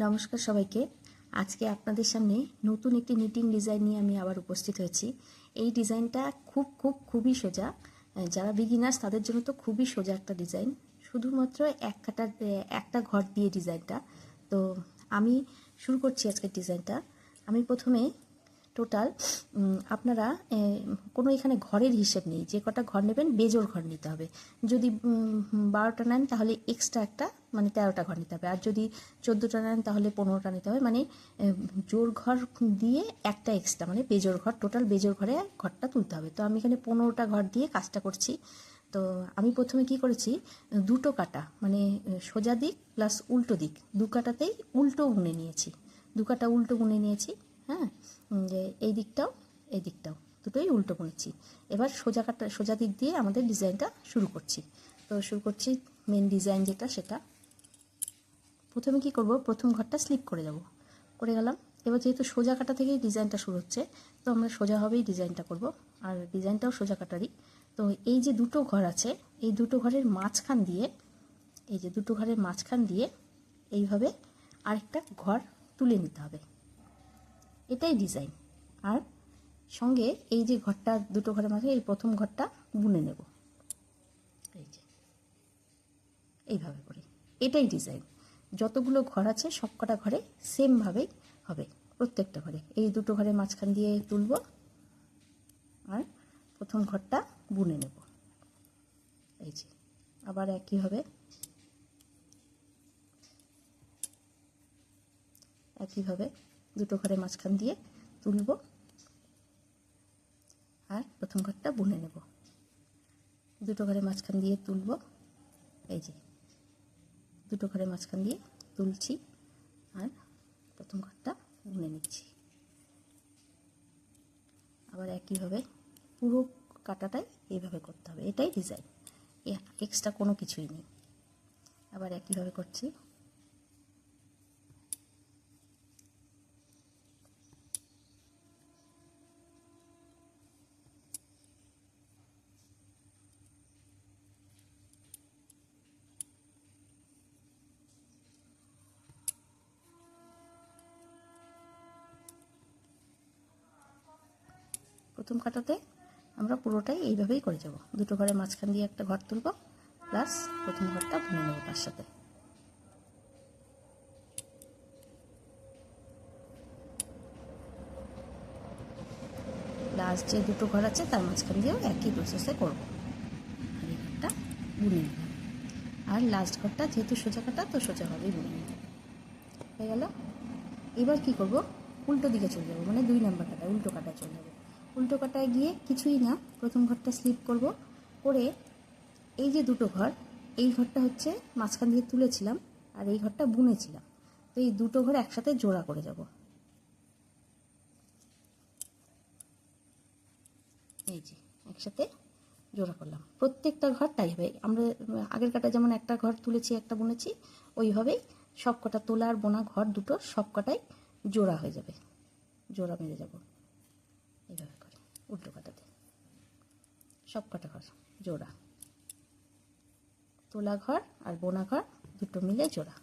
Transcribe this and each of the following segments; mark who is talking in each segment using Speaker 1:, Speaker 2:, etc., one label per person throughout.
Speaker 1: নমস্কার সবাইকে। আজকে আপনাদের সামনে নতুন একটি নিটিং ডিজাইন নিয়ে আমি আবার উপস্থিত হয়েছি। এই ডিজাইনটা খুবই সোজা। যারা বিগিনার্স তাদের জন্য তো খুবই সোজা একটা ডিজাইন, শুধুমাত্র একটা ঘর দিয়ে ডিজাইনটা। তো আমি শুরু করছি আজকের ডিজাইনটা। আমি প্রথমে টোটাল আপনারা কোনো এখানে ঘরের হিসেব নেই, যে কটা ঘর নেবেন বেজোড় ঘর নিতে হবে। যদি 12টা নেন তাহলে এক্সট্রা একটা মানে 13টা ঘর নিতে হবে, আর যদি 14টা নেন তাহলে 15টা নিতে হবে। মানে জোড় ঘর দিয়ে একটা এক্সট্রা, মানে বেজোড় ঘর, টোটাল বেজোড় ঘরে ঘরটা তুলতে হবে। তো আমি এখানে 15টা ঘর দিয়ে কাজটা করছি। তো আমি প্রথমে কি করেছি, দুটো কাটা মানে সোজা দিক প্লাস উল্টো দিক, দু কাটাতেই উল্টো বুনে নিয়েছি, দু কাটা উল্টো বুনে নিয়েছি। হ্যাঁ, যে এই দিকটাও এই দিকটাও দুটোই উল্টো বুনেছি। এবার সোজা দিক দিয়ে আমাদের ডিজাইনটা শুরু করছি। তো শুরু করছি মেন ডিজাইন যেটা, সেটা প্রথমে কি করব, প্রথম ঘরটা স্লিপ করে যাব, করে গেলাম। এবার যেহেতু সোজা কাটা থেকেই ডিজাইনটা শুরু হচ্ছে, তো আমরা সোজাভাবেই ডিজাইনটা করব, আর ডিজাইনটাও সোজা কাটারই। তো এই যে দুটো ঘর আছে, এই দুটো ঘরের মাঝখান দিয়ে, এই যে দুটো ঘরের মাঝখান দিয়ে এইভাবে আরেকটা ঘর তুলে নিতে হবে, এটাই ডিজাইন। আর সঙ্গে এই যে ঘরটা, দুটো ঘরের মাঝে এই প্রথম ঘরটা বুনে নেব, এই যে এইভাবে করে, এটাই ডিজাইন। যতগুলো ঘর আছে সবকটা ঘরে সেমভাবেই হবে, প্রত্যেকটা ঘরে এই দুটো ঘরের মাঝখান দিয়ে তুলব আর প্রথম ঘরটা বুনে নেব। এই যে আবার একইভাবে দুটো ঘরের মাঝখান দিয়ে তুলব আর প্রথম ঘরটা বুনে নেব, দুটো ঘরের মাঝখান দিয়ে তুলব, এই যে দুটো ঘরের মাঝখান দিয়ে তুলছি আর প্রথম ঘরটা বুনে নিচ্ছি। আবার একইভাবে পুরো কাটাটাই এইভাবে করতে হবে, এটাই ডিজাইন, এক্সট্রা কোনো কিছুই নেই। আবার একইভাবে করছি। প্রথম কাটাতে আমরা পুরোটাই এইভাবেই করে যাব, দুটো ঘরের মাঝখান দিয়ে একটা ঘর তুলব প্লাস প্রথম ঘরটা বুনে নেব তার সাথে। লাস্ট যে দুটো ঘর আছে তার মাঝখান দিয়েও একই প্রসেসে করব, আর এই ঘরটা বুনে নেব। আর লাস্ট ঘরটা যেহেতু সোজা কাটা, তো সোজাভাবেই বুনে নেব, হয়ে গেল। এবার কি করব, উল্টো দিকে চলে যাব, মানে 2 নম্বর কাটা, উল্টো কাটায় চলে যাব। উল্টো কাটায় গিয়ে কিছুই না, প্রথম ঘরটা স্লিপ করব, করে এই যে দুটো ঘর, এই ঘরটা হচ্ছে মাঝখান দিয়ে তুলেছিলাম আর এই ঘরটা বুনেছিলাম, তো এই দুটো ঘর একসাথে জোড়া করে যাব। এই যে একসাথে জোড়া করলাম, প্রত্যেকটা ঘর তাই হবে। আমরা আগের কাটা যেমন একটা ঘর তুলেছি একটা বুনেছি, ওইভাবেই সব কটা তোলা আর বোনা ঘর দুটো সব কটাই জোড়া হয়ে যাবে, জোড়া মেরে যাব এইভাবে করে। উল্টো কাটাতে সব কটা ঘর জোড়া, তোলা ঘর আর বোনা ঘর দুটো মিলে জোড়া।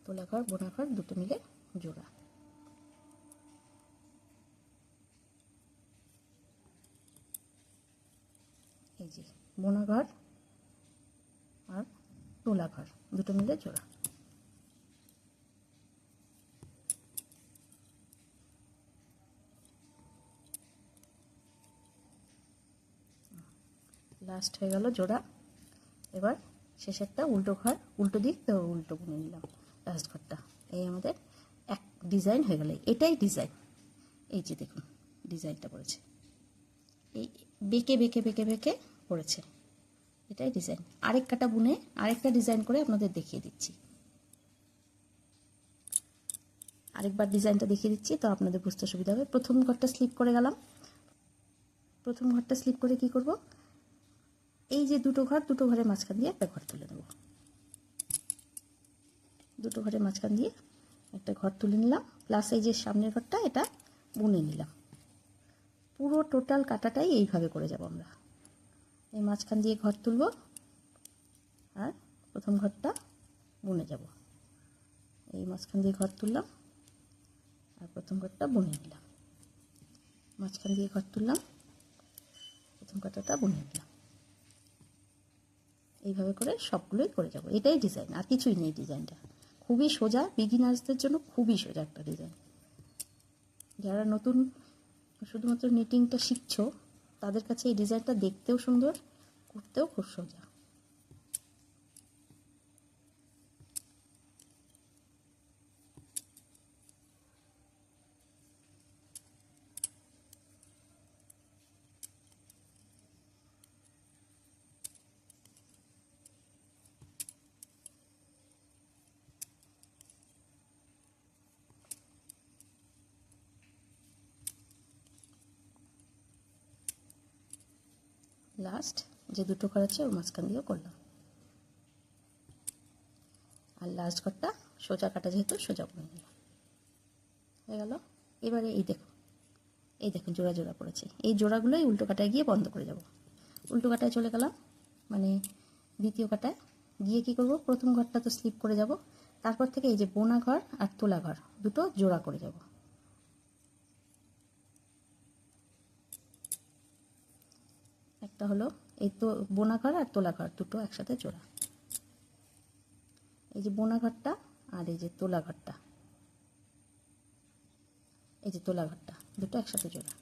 Speaker 1: তোলা ঘর বোনা ঘর দুটো মিলে জোড়া। এই যে বোনা ঘর আর তোলা ঘর দুটো মিলে জোড়া। লাস্ট হয়ে গেল জোড়া। এবার শেষেরটা উল্টো ঘর, উল্টো দিক, তো উল্টো বুনে নিলাম লাস্ট ঘরটা। এই আমাদের এক ডিজাইন হয়ে গেল, এটাই ডিজাইন। এই যে দেখুন ডিজাইনটা পড়েছে, এই বেঁকে বেঁকে বেঁকে বেঁকে পড়েছে, এটাই ডিজাইন। আরেক কাটা বুনে আরেকটা ডিজাইন করে আপনাদের দেখিয়ে দিচ্ছি, আরেকবার ডিজাইনটা দেখিয়ে দিচ্ছি, তো আপনাদের বুঝতে সুবিধা হবে। প্রথম ঘরটা স্লিপ করে গেলাম, প্রথম ঘরটা স্লিপ করে কি করব, এই যে দুটো ঘর, দুটো ঘরের মাঝখান দিয়ে একটা ঘর তুলে নেব, দুটো ঘরের মাঝখান দিয়ে একটা ঘর তুলে নিলাম, প্লাস এই যে সামনের ঘরটা এটা বুনে নিলাম। পুরো টোটাল কাটাটাই এইভাবে করে যাব আমরা। এই মাঝখান দিয়ে ঘর তুলব আর প্রথম ঘরটা বুনে যাব। এই মাঝখান দিয়ে ঘর তুললাম আর প্রথম ঘরটা বুনে নিলাম, মাঝখান দিয়ে ঘর তুললাম, প্রথম কাটাটা বুনে নিলাম। এইভাবে করে সবগুলোই করে যাব। এটাই ডিজাইন, আর কিছুই নেই। ডিজাইনটা খুবই সোজা, বিগিনার্সদের জন্য খুবই সোজা একটা ডিজাইন। যারা নতুন শুধুমাত্র নিটিংটা শিখছো তাদের কাছে এই ডিজাইনটা দেখতেও সুন্দর, করতেও খুব সোজা। লাস্ট যে দুটো ঘর আছে ওর মাঝখান দিয়েও করলাম, আর লাস্ট ঘরটা সোজা কাটা যেহেতু সোজা করে নিলাম, হয়ে গেল। এবারে এই দেখুন জোড়া জোড়া পড়েছে। এই জোড়াগুলোই উল্টো কাটায় গিয়ে বন্ধ করে যাব। উল্টো কাটায় চলে গেলাম, মানে দ্বিতীয় কাটায় গিয়ে কি করব, প্রথম ঘরটা তো স্লিপ করে যাব, তারপর থেকে এই যে বোনা ঘর আর তোলা ঘর দুটো জোড়া করে যাব। একটা হলো এই তো বোনা ঘর আর তোলা ঘর দুটো একসাথে জোড়া। এই যে বোনা ঘরটা আর এই যে তোলা ঘরটা, এই যে তোলা ঘরটা দুটো একসাথে জোড়া।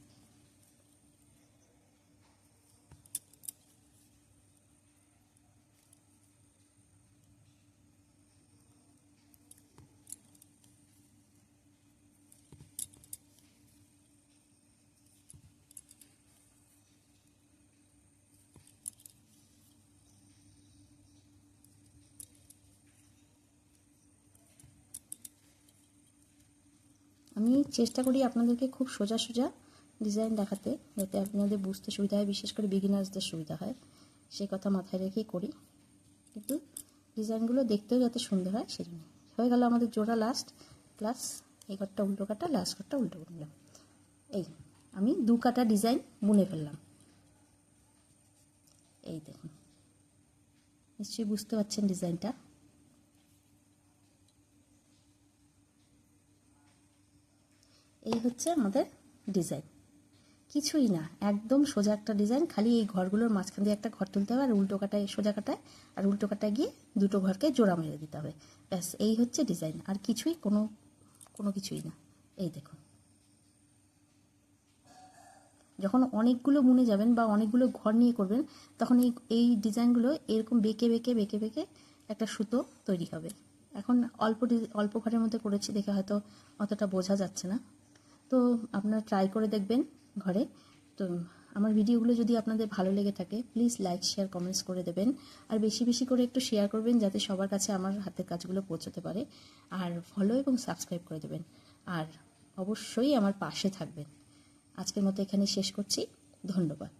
Speaker 1: আমি চেষ্টা করি আপনাদেরকে খুব সোজা সোজা ডিজাইন দেখাতে, যাতে আপনাদের বুঝতে সুবিধা হয়, বিশেষ করে বিগিনার্সদের সুবিধা হয়, সেই কথা মাথায় রেখেই করি। কিন্তু ডিজাইনগুলো দেখতেও যাতে সুন্দর হয় সেজন্য। হয়ে গেল আমাদের জোড়া লাস্ট, প্লাস এই ঘরটা উল্টো কাটা, লাস্ট ঘরটা উল্টো করলাম। এই আমি দু কাটা ডিজাইন বুনে ফেললাম। এই দেখুন, নিশ্চয়ই বুঝতে পারছেন ডিজাইনটা। এই হচ্ছে আমাদের ডিজাইন, কিছুই না, একদম সোজা একটা ডিজাইন। খালি এই ঘরগুলোর মাঝখান দিয়ে একটা ঘর তুলতে হবে, আর উল্টো কাটায় সোজা কাটায় আর উল্টো কাটায় গিয়ে দুটো ঘরকে জোড়া মেরে দিতে হবে, ব্যাস। এই হচ্ছে ডিজাইন, আর কিছুই কোনো কিছুই না। এই দেখুন, যখন অনেকগুলো বুনে যাবেন বা অনেকগুলো ঘর নিয়ে করবেন, তখন এই ডিজাইনগুলো এরকম বেঁকে বেঁকে বেঁকে বেঁকে একটা সুতো তৈরি হবে। এখন অল্প ঘরের মধ্যে করেছি দেখে হয়তো অতটা বোঝা যাচ্ছে না, তো আপনারা ট্রাই করে দেখবেন ঘরে। তো আমার ভিডিওগুলো যদি আপনাদের ভালো লেগে থাকে প্লিজ লাইক শেয়ার কমেন্টস করে দেবেন, আর বেশি বেশি করে একটু শেয়ার করবেন যাতে সবার কাছে আমার হাতের কাজগুলো পৌঁছতে পারে, আর ফলো এবং সাবস্ক্রাইব করে দেবেন, আর অবশ্যই আমার পাশে থাকবেন। আজকের মতো এখানে শেষ করছি, ধন্যবাদ।